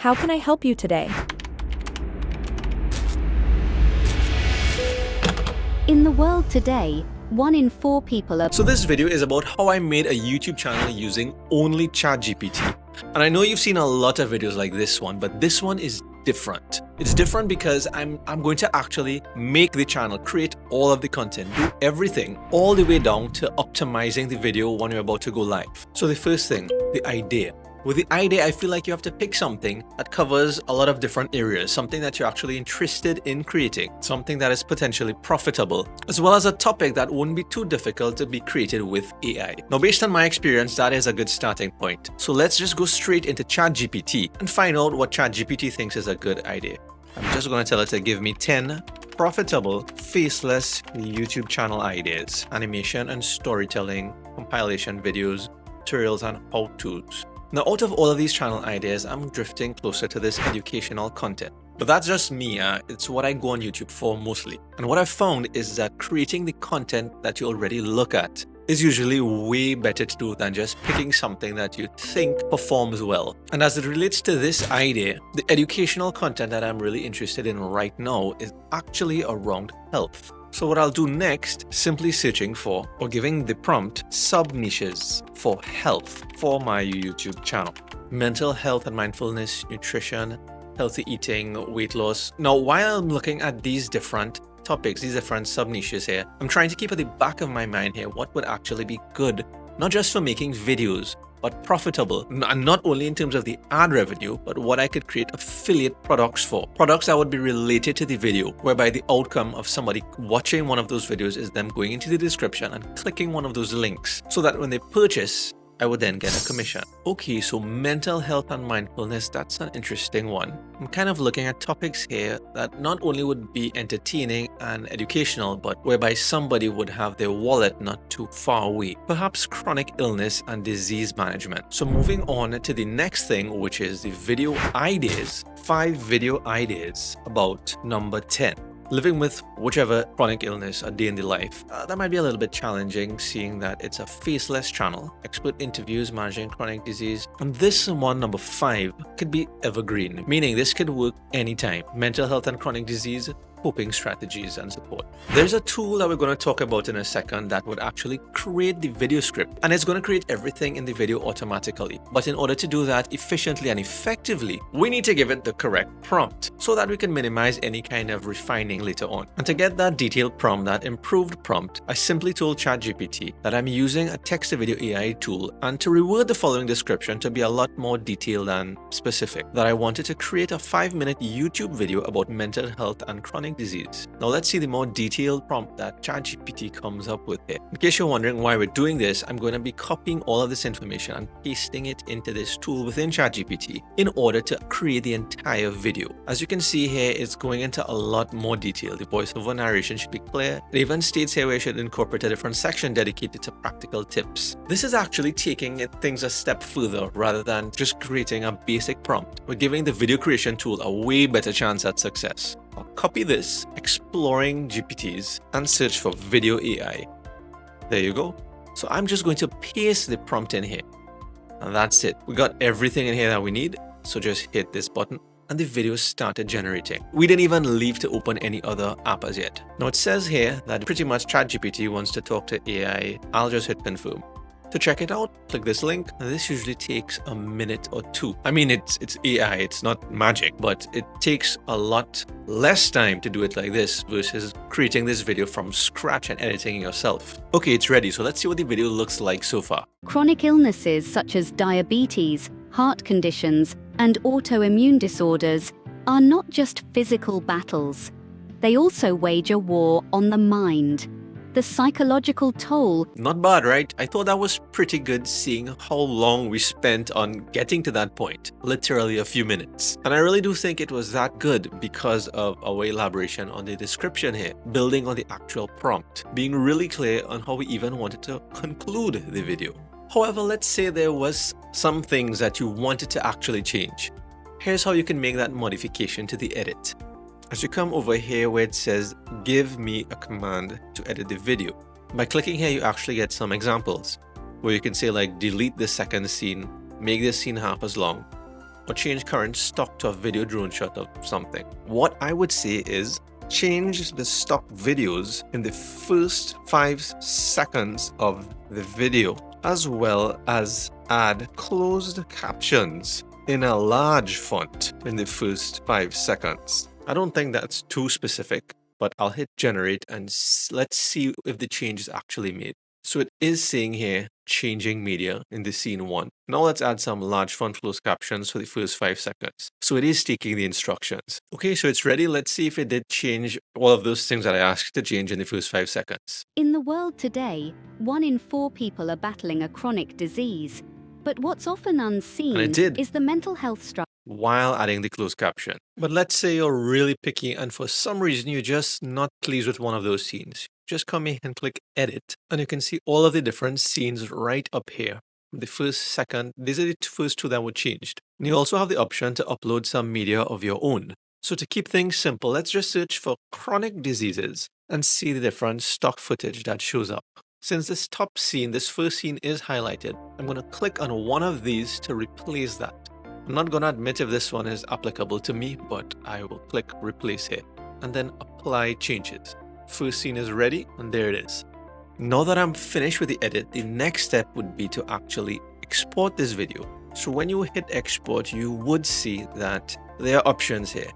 How can I help you today? In the world today, 1 in 4 people are... So this video is about how I made a YouTube channel using only ChatGPT. And I know you've seen a lot of videos like this one, but this one is different. It's different because I'm going to actually make the channel, create all of the content, do everything all the way down to optimizing the video when you're about to go live. So the first thing, the idea. With the idea, I feel like you have to pick something that covers a lot of different areas, something that you're actually interested in creating, something that is potentially profitable, as well as a topic that wouldn't be too difficult to be created with AI. Now, based on my experience, that is a good starting point. So let's just go straight into ChatGPT and find out what ChatGPT thinks is a good idea. I'm just going to tell it to give me 10 profitable, faceless YouTube channel ideas, animation and storytelling, compilation videos, tutorials, and how-tos. Now, out of all of these channel ideas, I'm drifting closer to this educational content. But that's just me, it's what I go on YouTube for mostly. And what I've found is that creating the content that you already look at is usually way better to do than just picking something that you think performs well. And as it relates to this idea, the educational content that I'm really interested in right now is actually around health. So what I'll do next, simply searching for or giving the prompt sub-niches for health for my YouTube channel. Mental health and mindfulness, nutrition, healthy eating, weight loss. Now, while I'm looking at these different topics, these different sub-niches here, I'm trying to keep at the back of my mind here what would actually be good, not just for making videos, but profitable, and not only in terms of the ad revenue, but what I could create affiliate products for. Products that would be related to the video, whereby the outcome of somebody watching one of those videos is them going into the description and clicking one of those links, so that when they purchase, I would then get a commission. Okay, so mental health and mindfulness, that's an interesting one. I'm kind of looking at topics here that not only would be entertaining and educational, but whereby somebody would have their wallet not too far away. Perhaps chronic illness and disease management. So moving on to the next thing, which is the video ideas. 5 video ideas about number 10. Living with whichever chronic illness a day in the life. That might be a little bit challenging, seeing that it's a faceless channel. Expert interviews managing chronic disease. And this one, number 5, could be evergreen, meaning this could work anytime. Mental health and chronic disease, coping strategies and support. There's a tool that we're going to talk about in a second that would actually create the video script, and it's going to create everything in the video automatically. But in order to do that efficiently and effectively, we need to give it the correct prompt so that we can minimize any kind of refining later on. And to get that detailed prompt, that improved prompt, I simply told ChatGPT that I'm using a text-to-video AI tool and to reword the following description to be a lot more detailed and specific, that I wanted to create a 5-minute YouTube video about mental health and chronic disease. Now let's see the more detailed prompt that ChatGPT comes up with here. In case you're wondering why we're doing this, I'm going to be copying all of this information and pasting it into this tool within ChatGPT in order to create the entire video. As you can see here, it's going into a lot more detail. The voiceover narration should be clear. It even states here where you should incorporate a different section dedicated to practical tips. This is actually taking things a step further rather than just creating a basic prompt. We're giving the video creation tool a way better chance at success. I'll copy this, exploring GPTs, and search for video AI. There you go. So I'm just going to paste the prompt in here. And that's it. We got everything in here that we need. So just hit this button and the video started generating. We didn't even leave to open any other app as yet. Now it says here that pretty much ChatGPT wants to talk to AI. I'll just hit confirm. To check it out, click this link. This usually takes a minute or 2. I mean, it's AI, it's not magic, but it takes a lot less time to do it like this versus creating this video from scratch and editing it yourself. Okay, it's ready, so let's see what the video looks like so far. Chronic illnesses such as diabetes, heart conditions, and autoimmune disorders are not just physical battles. They also wage a war on the mind. The psychological toll. Not bad, right? I thought that was pretty good, seeing how long we spent on getting to that point. Literally a few minutes. And I really do think it was that good because of our elaboration on the description here, building on the actual prompt, being really clear on how we even wanted to conclude the video. However, let's say there was some things that you wanted to actually change. Here's how you can make that modification to the edit. As you come over here where it says, give me a command to edit the video. By clicking here, you actually get some examples where you can say like, delete the second scene, make this scene half as long, or change current stock to a video drone shot of something. What I would say is change the stock videos in the first 5 seconds of the video, as well as add closed captions in a large font in the first 5 seconds. I don't think that's too specific, but I'll hit generate and let's see if the change is actually made. So it is saying here, changing media in the scene 1. Now let's add some large font closed captions for the first 5 seconds. So it is taking the instructions. Okay, so it's ready. Let's see if it did change all of those things that I asked to change in the first 5 seconds. In the world today, 1 in 4 people are battling a chronic disease. But what's often unseen is the mental health struggle. While adding the closed caption. But let's say you're really picky and for some reason you're just not pleased with one of those scenes. Just come in and click edit and you can see all of the different scenes right up here. The first, second, these are the first 2 that were changed. And you also have the option to upload some media of your own. So to keep things simple, let's just search for chronic diseases and see the different stock footage that shows up. Since this top scene, this first scene is highlighted, I'm going to click on one of these to replace that. I'm not going to admit if this one is applicable to me, but I will click replace here and then apply changes. First scene is ready and there it is. Now that I'm finished with the edit, the next step would be to actually export this video. So when you hit export, you would see that there are options here.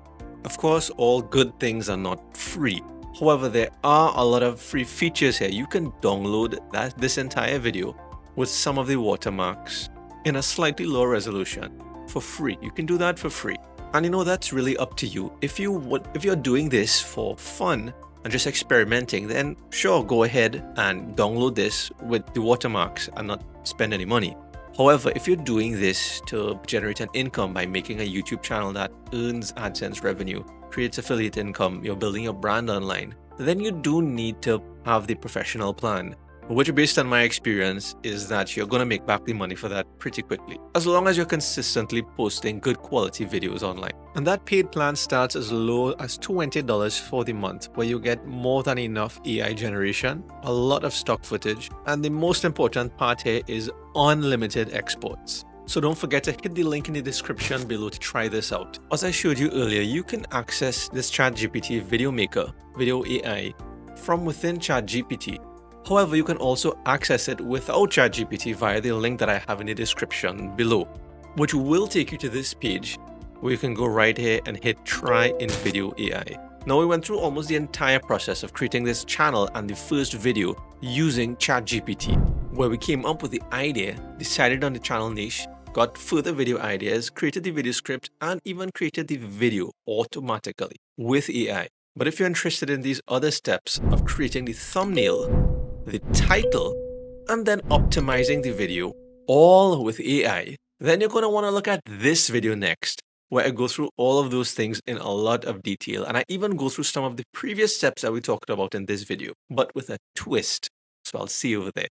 Of course, all good things are not free. However, there are a lot of free features here. You can download this entire video with some of the watermarks in a slightly lower resolution for free. You can do that for free. And that's really up to you. If you're doing this for fun and just experimenting, then sure, go ahead and download this with the watermarks and not spend any money. However, if you're doing this to generate an income by making a YouTube channel that earns AdSense revenue, creates affiliate income, you're building your brand online, then you do need to have the professional plan, which based on my experience is that you're going to make back the money for that pretty quickly, as long as you're consistently posting good quality videos online. And that paid plan starts as low as $20 for the month, where you get more than enough AI generation, a lot of stock footage, and the most important part here is unlimited exports. So don't forget to hit the link in the description below to try this out. As I showed you earlier, you can access this ChatGPT video maker, video AI, from within ChatGPT. However, you can also access it without ChatGPT via the link that I have in the description below, which will take you to this page where you can go right here and hit try Invideo AI. Now we went through almost the entire process of creating this channel and the first video using ChatGPT, where we came up with the idea, decided on the channel niche, got further video ideas, created the video script, and even created the video automatically with AI. But if you're interested in these other steps of creating the thumbnail, the title, and then optimizing the video all with AI, then you're going to want to look at this video next, where I go through all of those things in a lot of detail. And I even go through some of the previous steps that we talked about in this video, but with a twist. So I'll see you over there.